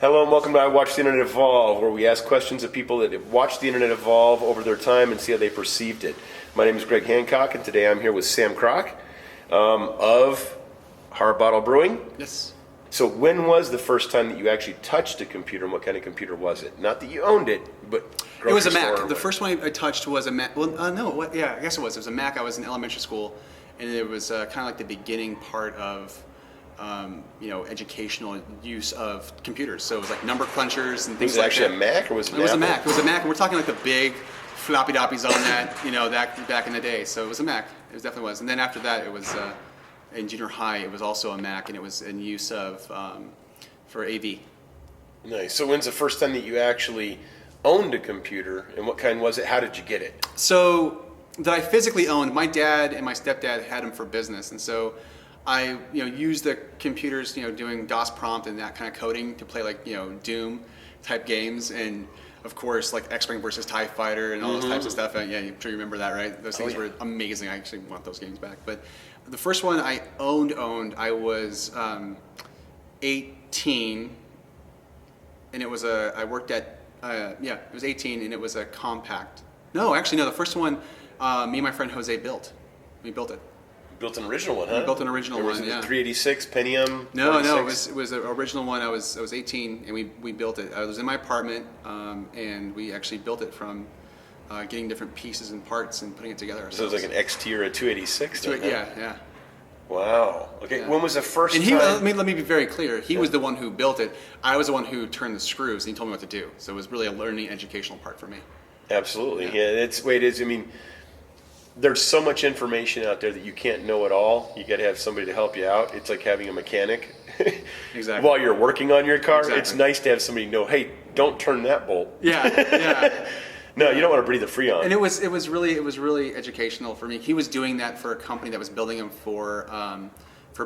Hello and welcome to I Watch the Internet Evolve, where we ask questions of people that have watched the Internet evolve over their time and see how they perceived it. My name is Greg Hancock, and today I'm here with Sam Kroack of Hard Bottle Brewing. Yes. So when was the first time that you actually touched a computer, and what kind of computer was it? Not that you owned it, but It was a Mac. The first one I touched was a Mac. Well, I guess it was. It was a Mac. I was in elementary school, and it was kind of like the beginning part of educational use of computers. So it was like number crunchers and things like that. Was it actually a Mac, or was it an It was a Apple? Mac. It was a Mac. And we're talking like the big floppy doppies on that, that back in the day. So it was a Mac. It definitely was. And then after that, it was in junior high. It was also a Mac, and it was in use of for AV. Nice. So when's the first time that you actually owned a computer, and what kind was it? How did you get it? So that I physically owned, my dad and my stepdad had them for business, and so I used the computers, doing DOS prompt and that kind of coding to play like Doom type games, and of course like X-Wing versus TIE Fighter and all those types of stuff. And yeah, I'm sure you remember that, right? Those things were amazing. I actually want those games back. But the first one I owned, I was 18, and it was I worked at it was 18, and it was a compact. No, actually no. The first one, me and my friend Jose built. We built it. Built an original one, huh? We built an original one, yeah. 386 Pentium. No, 46? it was an original one. I was 18, and we built it. I was in my apartment, and we actually built it from getting different pieces and parts and putting it together ourselves. So it was like an XT or a 286? Yeah. Wow. Okay. Yeah. When was the first and time? let me be very clear. He was the one who built it. I was the one who turned the screws, and he told me what to do. So it was really a learning, educational part for me. Absolutely. Yeah. It's the way it is. I mean, there's so much information out there that you can't know it all. You got to have somebody to help you out. It's like having a mechanic. Exactly. While you're working on your car, Exactly. It's nice to have somebody know, hey, don't turn that bolt. Yeah. No, you don't want to breathe the Freon. And it was really educational for me. He was doing that for a company that was building them for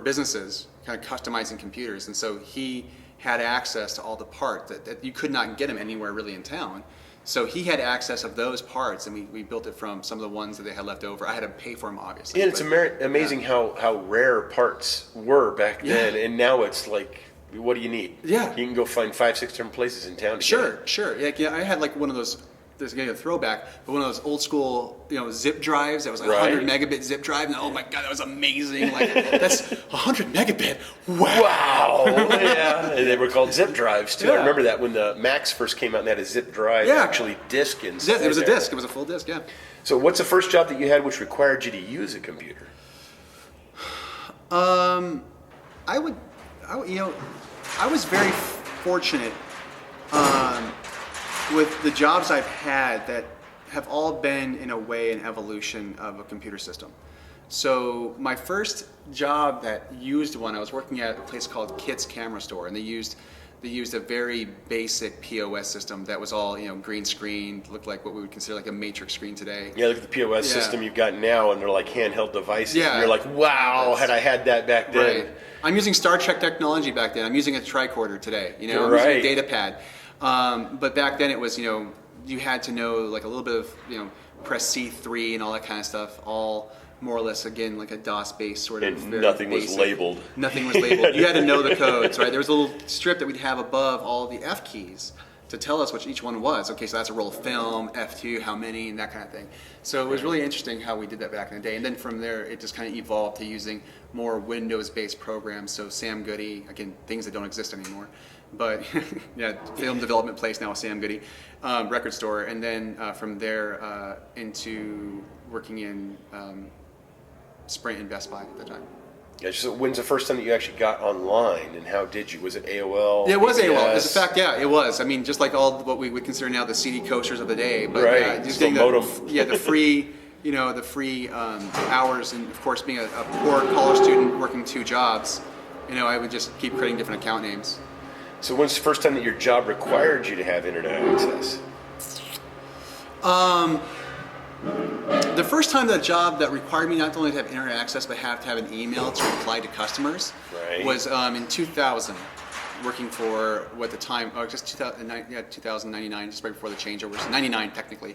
businesses, kind of customizing computers, and so he had access to all the parts that you could not get them anywhere really in town. So he had access of those parts, and we built it from some of the ones that they had left over. I had to pay for them, obviously. Yeah, it's amazing how rare parts were back then, and now it's like, what do you need? Yeah. You can go find 5, 6 different places in town to get it. Sure. Yeah, I had like one of those. This is getting a throwback, but one of those old school, zip drives that was like 100 megabit zip drive. And oh my god, that was amazing! Like that's 100 megabit. Wow. Yeah, and they were called zip drives too. Yeah. I remember that when the Macs first came out and they had a zip drive, actually disc inside. It was a disc. It was a full disc. Yeah. So, what's the first job that you had which required you to use a computer? I was very fortunate with the jobs I've had that have all been in a way an evolution of a computer system. So my first job that used one, I was working at a place called Kit's Camera Store, and they used a very basic POS system that was all green screen, looked like what we would consider like a matrix screen today. Yeah, look at the POS system you've got now, and they're like handheld devices. Yeah, and you're like, wow, had I had that back then. Right. I'm using Star Trek technology back then. I'm using a tricorder today. I'm using a data pad. But back then it was, you had to know like a little bit of, press C3 and all that kind of stuff, all more or less, again, like a DOS-based sort of. And nothing was labeled. Nothing was labeled. You had to know the codes, right? There was a little strip that we'd have above all the F keys to tell us which each one was. Okay, so that's a roll of film, F2, how many, and that kind of thing. So it was really interesting how we did that back in the day. And then from there, it just kind of evolved to using more Windows-based programs. So Sam Goody, again, things that don't exist anymore. But yeah, film development place now, Sam Goody, record store. And then from there into working in Sprint and Best Buy at the time. Yeah, so when's the first time that you actually got online, and how did you? Was it AOL? Yeah, it was ABS? AOL. As a fact, yeah, it was. I mean, just like all what we would consider now the CD coasters of the day. But right, just the modem. The free, the free hours, and of course, being a poor college student working 2 jobs, I would just keep creating different account names. So when's the first time that your job required you to have internet access? The first time that job that required me not only to have internet access but have to have an email to reply to customers was in 2000, working for what the time, just 2099, just right before the changeovers, 99 technically,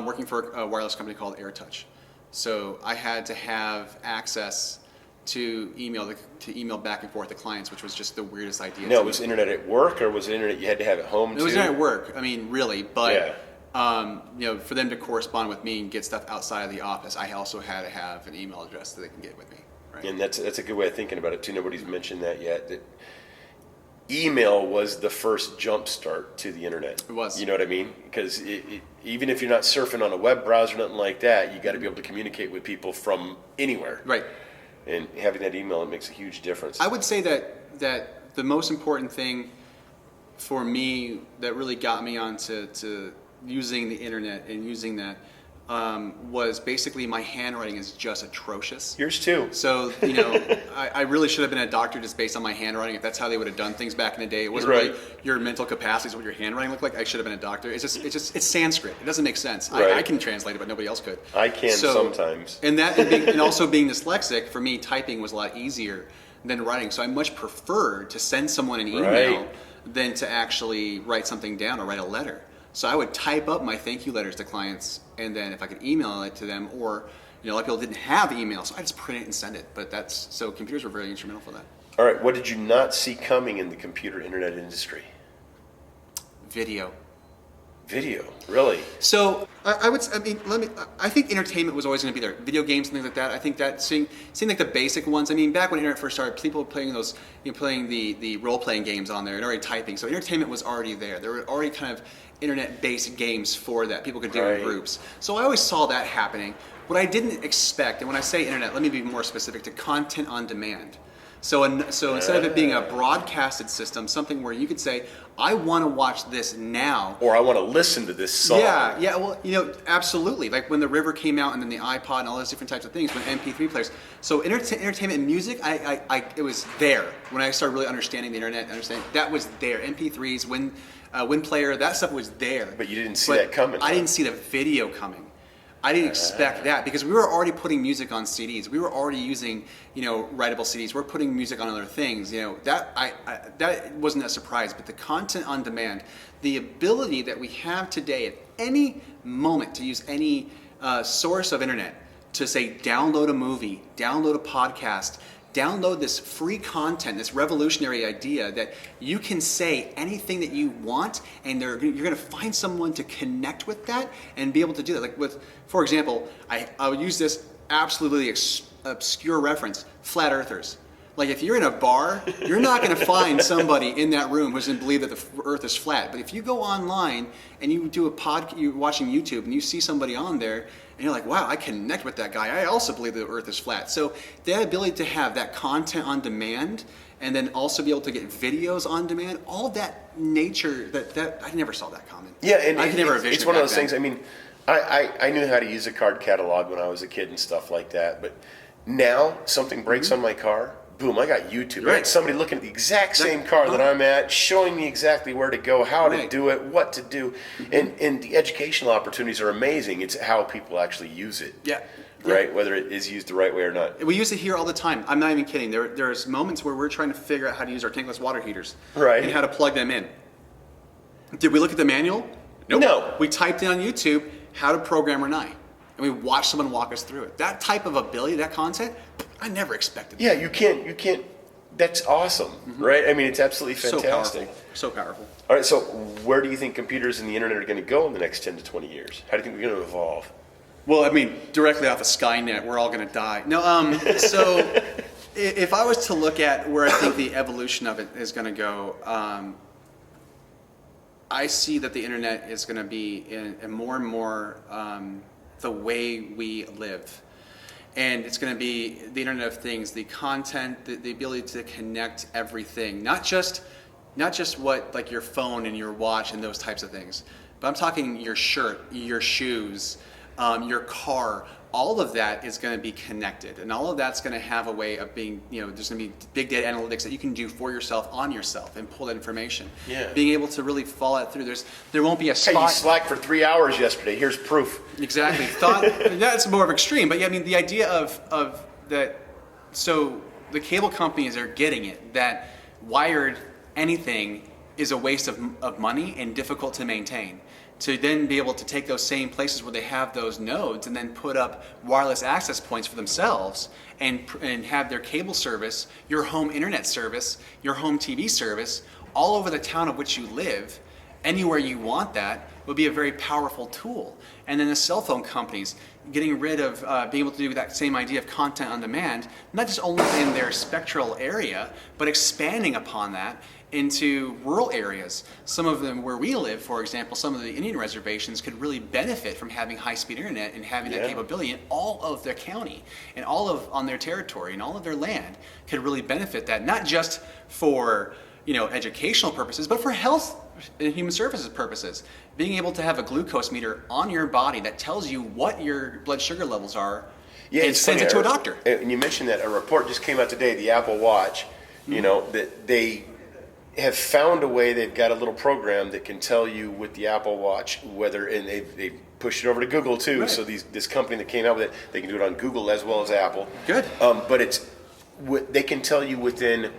working for a wireless company called AirTouch. So I had to have access to email back and forth to clients, which was just the weirdest idea. No, was internet at work or was it internet you had to have at home too? It was internet at work. I mean, really, but yeah. for them to correspond with me and get stuff outside of the office, I also had to have an email address that they can get with me. Right? And that's a good way of thinking about it too. Nobody's mentioned that yet. That email was the first jump start to the internet. It was. You know what I mean? Because even if you're not surfing on a web browser or nothing like that, you got to be able to communicate with people from anywhere. Right. And having that email, it makes a huge difference. I would say that the most important thing for me that really got me onto using the internet and using that was basically my handwriting is just atrocious. Yours too. So, I really should have been a doctor just based on my handwriting. If that's how they would have done things back in the day, it wasn't Right. really your mental capacities, what your handwriting looked like. I should have been a doctor. It's Sanskrit. It doesn't make sense. Right. I can translate it, but nobody else could. I can sometimes. And also being dyslexic, for me, typing was a lot easier than writing. So I much preferred to send someone an email Right. than to actually write something down or write a letter. So I would type up my thank you letters to clients, and then if I could email it to them, or a lot of people didn't have email, so I just print it and send it. But so computers were very instrumental for that. All right, what did you not see coming in the computer internet industry? Video. Video, really? So I think entertainment was always going to be there. Video games and things like that. I think that seeing like the basic ones. I mean, back when internet first started, people were playing those, playing the role playing games on there and already typing. So entertainment was already there. There were already kind of internet based games for that people could do Right. in groups. So I always saw that happening. What I didn't expect, and when I say internet, let me be more specific to content on demand. So instead of it being a broadcasted system, something where you could say, I want to watch this now. Or I want to listen to this song. Yeah, well, absolutely. Like when the River came out and then the iPod and all those different types of things, when MP3 players. So entertainment and music, it was there. When I started really understanding the internet, that was there. MP3s, Win Player, that stuff was there. But you didn't see that coming. I didn't see the video coming. I didn't expect that because we were already putting music on CDs. We were already using, writable CDs. We're putting music on other things. That wasn't a surprise. But the content on demand, the ability that we have today at any moment to use any source of internet to say download a movie, download a podcast, download this free content, this revolutionary idea that you can say anything that you want, and you're going to find someone to connect with that and be able to do that. Like for example, I would use this absolutely obscure reference: flat earthers. Like if you're in a bar, you're not going to find somebody in that room who doesn't believe that the Earth is flat. But if you go online and you do you're watching YouTube and you see somebody on there, and you're like, wow, I connect with that guy. I also believe the Earth is flat. So that ability to have that content on demand, and then also be able to get videos on demand, all that nature that I never saw that coming. Yeah, and I could never envision it's one of it those back things. then. I mean, I knew how to use a card catalog when I was a kid and stuff like that. But now something breaks on my car, boom, I got YouTube. I got somebody looking at the exact same car that I'm at, showing me exactly where to go, how to do it, what to do. And the educational opportunities are amazing. It's how people actually use it. Yeah. Right? Whether it is used the right way or not. We use it here all the time. I'm not even kidding. There's moments where we're trying to figure out how to use our tankless water heaters. Right. And how to plug them in. Did we look at the manual? Nope. No. We typed in on YouTube how to program Renai. And we watched someone walk us through it. That type of ability, that content, I never expected that. Yeah, you can't, that's awesome, right? I mean, it's absolutely fantastic. So powerful. All right, so where do you think computers and the internet are going to go in the next 10 to 20 years? How do you think we're going to evolve? Well, I mean, directly off of Skynet, we're all going to die. No, so if I was to look at where I think the evolution of it is going to go, I see that the internet is going to be in more and more the way we live. And it's going to be the Internet of Things, the content, the ability to connect everything, not just what like your phone and your watch and those types of things, but I'm talking your shirt, your shoes, your car. All of that is going to be connected, and all of that's going to have a way of being, there's going to be big data analytics that you can do for yourself on yourself and pull that information. Yeah. Being able to really follow that through. There won't be a spot. Hey, you slacked for 3 hours yesterday. Here's proof. Exactly. That's more of extreme, but yeah, I mean the idea of that. So the cable companies are getting it that wired anything is a waste of money and difficult to maintain. to then be able to take those same places where they have those nodes and then put up wireless access points for themselves and have their cable service, your home internet service, your home TV service, all over the town of which you live, anywhere you want that, would be a very powerful tool. And then the cell phone companies getting rid of being able to do that same idea of content on demand, not just only in their spectral area, but expanding upon that into rural areas. Some of them where we live, for example, some of the Indian reservations could really benefit from having high-speed internet and having that capability in all of their county and all of on their territory and all of their land could really benefit that, not just for educational purposes, but for health and human services purposes. Being able to have a glucose meter on your body that tells you what your blood sugar levels are and sends it to a doctor. And you mentioned that a report just came out today, the Apple Watch, that they have found a way, they've got a little program that can tell you with the Apple Watch whether, and they pushed it over to Google too, right. So this company that came out with it, they can do it on Google as well as Apple. Good. But they can tell you within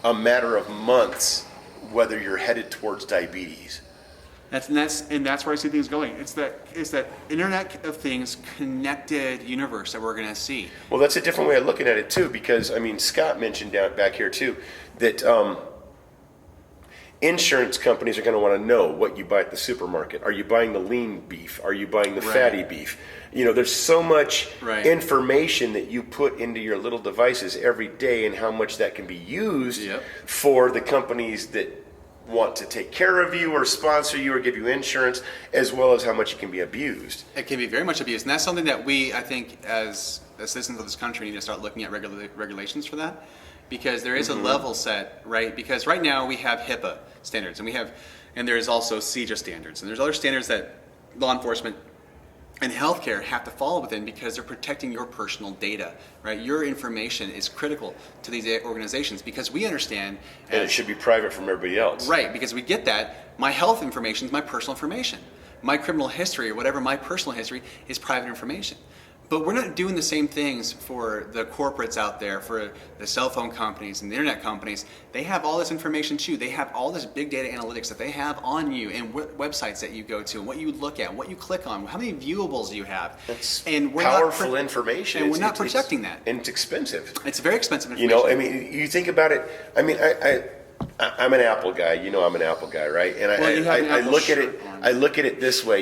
a matter of months whether you're headed towards diabetes. That's where I see things going. It's that Internet of Things connected universe that we're going to see. Well, that's a different way of looking at it too, because Scott mentioned back here too that insurance companies are going to want to know what you buy at the supermarket. Are you buying the lean beef? Are you buying the fatty beef? There's so much information that you put into your little devices every day, and how much that can be used for the companies that want to take care of you or sponsor you or give you insurance, as well as how much it can be abused. It can be very much abused, and that's something that we, I think, as citizens of this country, need to start looking at regulations for that, because there is a level set, right? Because right now we have HIPAA standards, and there's also CJA standards, and there's other standards that law enforcement and healthcare have to follow within, because they're protecting your personal data, right? Your information is critical to these organizations, because we understand, and it should be private from everybody else, right? Because we get that my health information is my personal information, my criminal history or whatever, my personal history is private information. But we're not doing the same things for the corporates out there, for the cell phone companies and the internet companies. They have all this information too. They have all this big data analytics that they have on you, and websites that you go to, and what you look at, what you click on, how many viewables you have. That's and we're powerful information. And we're not protecting that. And it's expensive. It's very expensive information. You think about it. I'm an Apple guy. I'm an Apple guy, right? And I look at it. I look at it this way.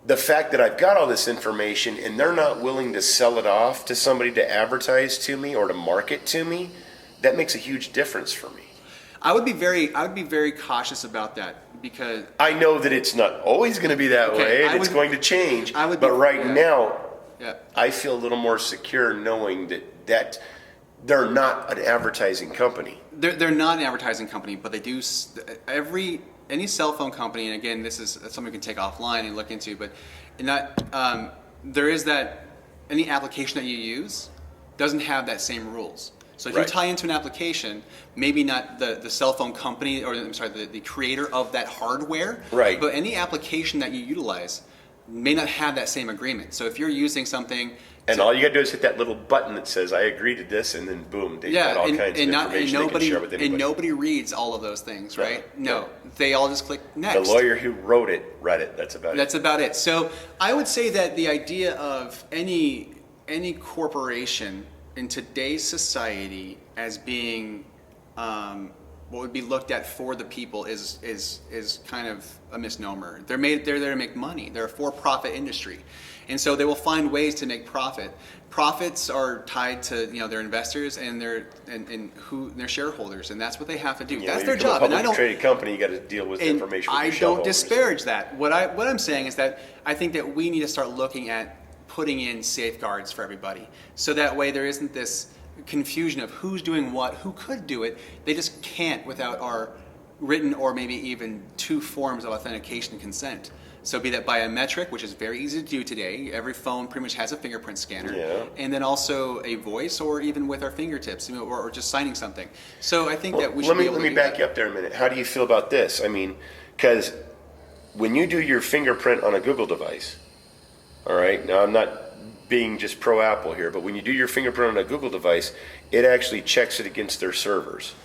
The fact that I've got all this information and they're not willing to sell it off to somebody to advertise to me or to market to me, that makes a huge difference for me. I would be very cautious about that, because I know that it's not always going to be that way, and it's going to change. But right now, I feel a little more secure knowing that they're not an advertising company. They're not an advertising company, but they do any cell phone company, and again, that's something we can take offline and look into, but there is that any application that you use doesn't have that same rules. So if you tie into an application, maybe not the cell phone company, or the creator of that hardware, but any application that you utilize may not have that same agreement. So if you're using something, and all you got to do is hit that little button that says, I agree to this, and then boom, they've got all kinds of information they can share with anybody. And nobody reads all of those things, right? No. They all just click next. The lawyer who wrote it read it. That's about it. That's about it. So I would say that the idea of any corporation in today's society as being what would be looked at for the people is kind of a misnomer. They're there to make money. They're a for-profit industry, and so they will find ways to make profit. Profits are tied to their investors and their shareholders, and that's what they have to do. That's their job. A publicly traded company, you got to deal with information. I don't disparage that. What I'm saying is that I think that we need to start looking at putting in safeguards for everybody, so that way there isn't this confusion of who's doing what, who could do it. They just can't without our written or maybe even two forms of authentication and consent. So be that biometric, which is very easy to do today. Every phone pretty much has a fingerprint scanner. And then also a voice, or even with our fingertips, or just signing something. So I think that we should be able to Let me back you up there a minute. How do you feel about this? Because when you do your fingerprint on a Google device, all right, now I'm not being just pro-Apple here, but when you do your fingerprint on a Google device, it actually checks it against their servers.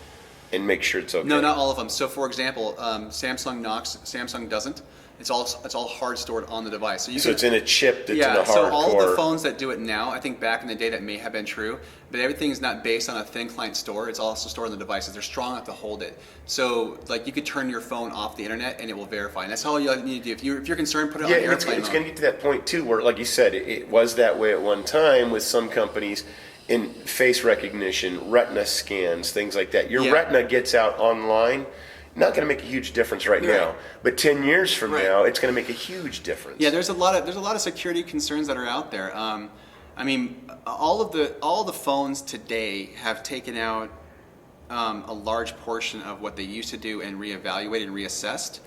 and make sure it's okay? No, not all of them. So, for example, Samsung doesn't. It's all hard stored on the device. So it's in a chip that's in yeah. a hard So all core. of the phones that do it now, I think back in the day that may have been true, but everything is not based on a thin client store. It's also stored on the devices. They're strong enough to hold it. So like you could turn your phone off the internet and it will verify. And that's all you need to do. If you're concerned, put it on airplane it's mode. going to get to that point too, where like you said, it was that way at one time with some companies in face recognition, retina scans, things like that. Your retina gets out online. Not going to make a huge difference right now, but 10 years from now, it's going to make a huge difference. Yeah, there's a lot of security concerns that are out there. I mean, all of the phones today have taken out a large portion of what they used to do and reevaluated and reassessed.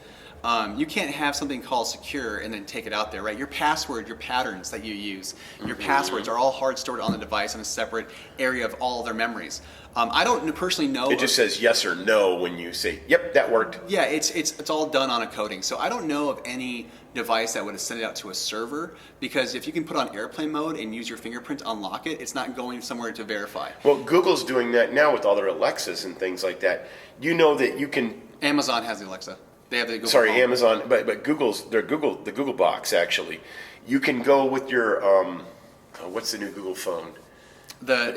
You can't have something called secure and then take it out there, right? Your password, your patterns that you use, your passwords are all hard stored on the device in a separate area of all their memories. I don't personally know. It just says yes or no when you say, "Yep, that worked." Yeah, it's all done on a coding. So I don't know of any device that would have sent it out to a server, because if you can put on airplane mode and use your fingerprint to unlock it, it's not going somewhere to verify. Well, Google's doing that now with all their Alexas and things like that. You know that you can. Amazon has the Alexa. They have the Google Sorry, Home. Amazon, but the Google box actually. You can go with your what's the new Google phone? The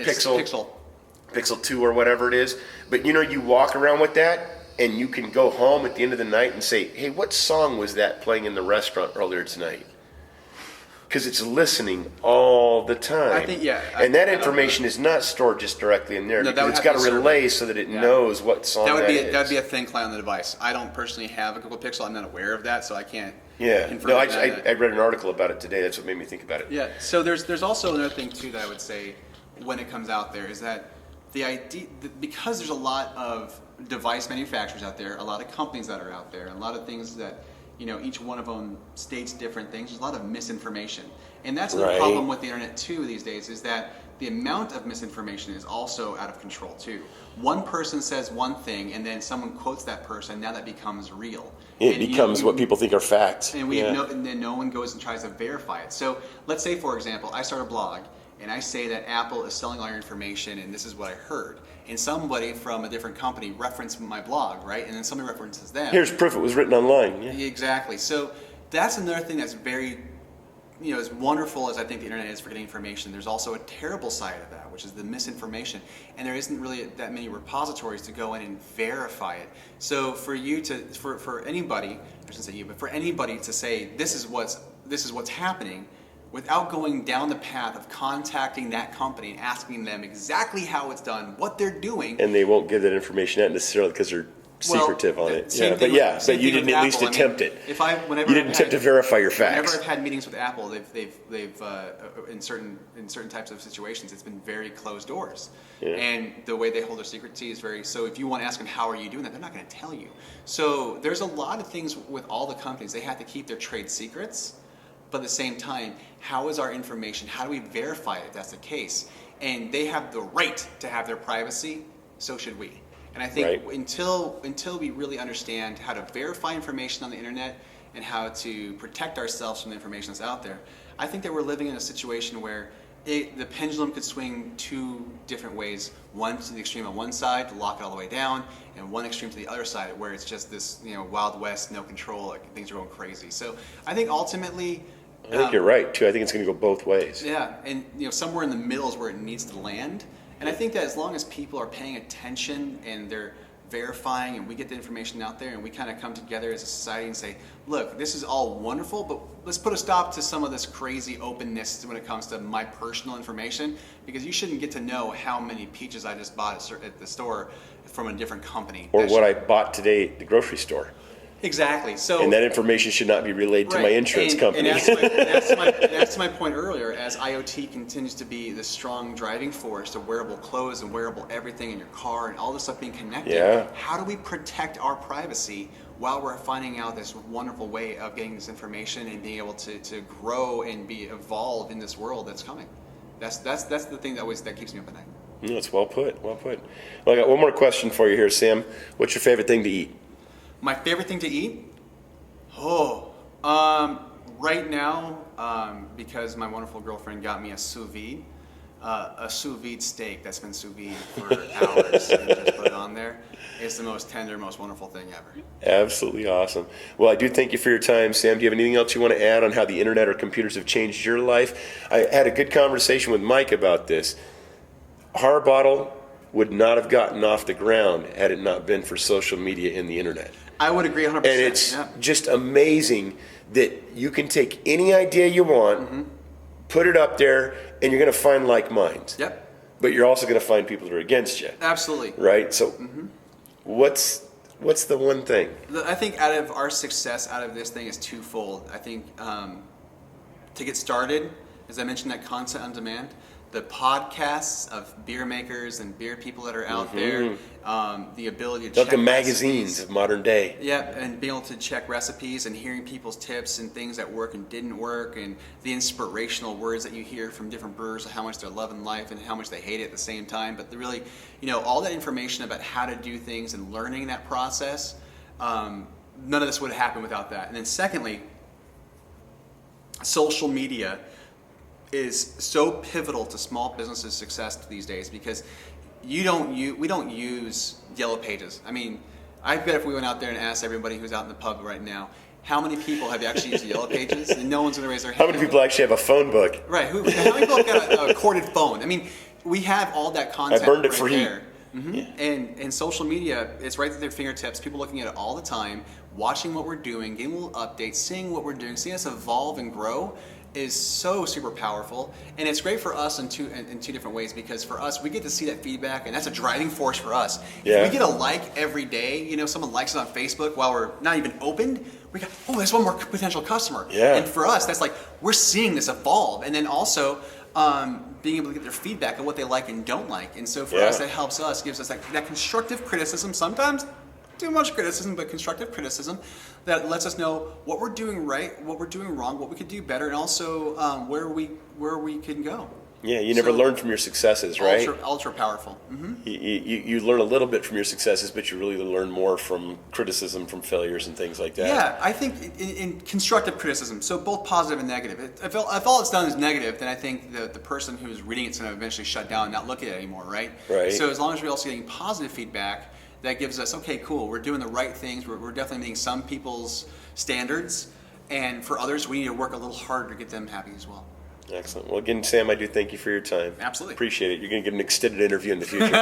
Pixel 2 or whatever it is. But you walk around with that and you can go home at the end of the night and say, "Hey, what song was that playing in the restaurant earlier tonight?" Because it's listening all the time. I think, and that information is not stored just directly in there. No, because it's got to relay so that it knows what song that is. That would be a thin client on the device. I don't personally have a Google Pixel. I'm not aware of that, so I can't. Yeah. confirm No, I that. read an article about it today. That's what made me think about it. Yeah. So there's also another thing too that I would say when it comes out there is that the idea, because there's a lot of device manufacturers out there, a lot of companies that are out there, and a lot of things that each one of them states different things. There's a lot of misinformation, and that's the problem with the internet too these days. Is that the amount of misinformation is also out of control too. One person says one thing, and then someone quotes that person. Now that becomes real. It becomes what people think are facts. And and then no one goes and tries to verify it. So let's say, for example, I start a blog and I say that Apple is selling all your information, and this is what I heard. And somebody from a different company referenced my blog, right? And then somebody references them. Here's proof it was written online. Yeah. Exactly. So that's another thing that's very, as wonderful as I think the internet is for getting information, there's also a terrible side of that, which is the misinformation. And there isn't really that many repositories to go in and verify it. So for anybody, I shouldn't say you, but for anybody to say this is what's happening, without going down the path of contacting that company and asking them exactly how it's done, what they're doing. And they won't give that information out necessarily because they're secretive on it. But you didn't at least attempt it. You didn't attempt to verify your facts. Whenever I've had meetings with Apple, they've in certain types of situations, it's been very closed doors. Yeah. And the way they hold their secrecy is very, so if you want to ask them, how are you doing that? They're not going to tell you. So there's a lot of things with all the companies. They have to keep their trade secrets. But at the same time, how is our information? How do we verify it if that's the case? And they have the right to have their privacy, so should we. And I think until we really understand how to verify information on the internet and how to protect ourselves from the information that's out there, I think that we're living in a situation where the pendulum could swing two different ways. One to the extreme on one side to lock it all the way down, and one extreme to the other side where it's just this Wild West, no control, like things are going crazy. So I think ultimately, I think you're right too. I think it's going to go both ways. Yeah, and somewhere in the middle is where it needs to land. And I think that as long as people are paying attention and they're verifying, and we get the information out there, and we kind of come together as a society and say, look, this is all wonderful, but let's put a stop to some of this crazy openness when it comes to my personal information, because you shouldn't get to know how many peaches I just bought at the store from a different company. Or what I bought today at the grocery store. Exactly. So, and that information should not be relayed to my insurance company. And that's to my point earlier. As IoT continues to be the strong driving force to wearable clothes and wearable everything in your car and all this stuff being connected, how do we protect our privacy while we're finding out this wonderful way of getting this information and being able to grow and be evolved in this world that's coming? That's the thing that keeps me up at night. That's well put. Well put. Well, I got one more question for you here, Sam. What's your favorite thing to eat? My favorite thing to eat? Right now, because my wonderful girlfriend got me a sous vide, a sous vide steak that's been sous vide for hours and just put it on there. It's the most tender, most wonderful thing ever. Absolutely awesome. Well, I do thank you for your time, Sam. Do you have anything else you want to add on how the internet or computers have changed your life? I had a good conversation with Mike about this. Harbottle would not have gotten off the ground had it not been for social media and the internet. I would agree 100%. And it's just amazing that you can take any idea you want, put it up there, and you're going to find like minds. Yep. But you're also going to find people that are against you. Absolutely. Right? So what's the one thing? I think out of our success out of this thing is twofold. I think to get started, as I mentioned, that content on demand, the podcasts of beer makers and beer people that are out there, the ability to Like check the magazines recipes. of modern day. Yep, and being able to check recipes and hearing people's tips and things that work and didn't work, and the inspirational words that you hear from different brewers of how much they're loving life and how much they hate it at the same time. But really, all that information about how to do things and learning that process, none of this would have happened without that. And then secondly, social media is so pivotal to small businesses' success these days because we don't use yellow pages. I mean, I bet if we went out there and asked everybody who's out in the pub right now, how many people have actually used the yellow pages? And no one's going to raise their hand. How many people actually have a phone book? Right. How many people have got a corded phone? I mean, we have all that content. I burned it right for heat. there. Yeah. And social media, it's right at their fingertips. People looking at it all the time, watching what we're doing, getting little updates, seeing what we're doing, seeing us evolve and grow is so super powerful. And it's great for us in two different ways because for us, we get to see that feedback and that's a driving force for us. Yeah. If we get a like every day, someone likes it on Facebook while we're not even opened, we go, oh, there's one more potential customer. Yeah. And for us, that's like, we're seeing this evolve. And then also, being able to get their feedback on what they like and don't like. And so for us, that helps us, gives us that constructive criticism, sometimes too much criticism, but constructive criticism that lets us know what we're doing right, what we're doing wrong, what we could do better, and also where we can go. Yeah, you never learn from your successes, right? Ultra powerful. You learn a little bit from your successes, but you really learn more from criticism, from failures, and things like that. Yeah, I think in constructive criticism, so both positive and negative. If all it's done is negative, then I think the person who's reading it's going to eventually shut down and not look at it anymore, right? Right. So as long as we're also getting positive feedback, that gives us, okay, cool, we're doing the right things, we're definitely meeting some people's standards, and for others, we need to work a little harder to get them happy as well. Excellent. Well, again, Sam, I do thank you for your time. Absolutely. Appreciate it. You're going to get an extended interview in the future.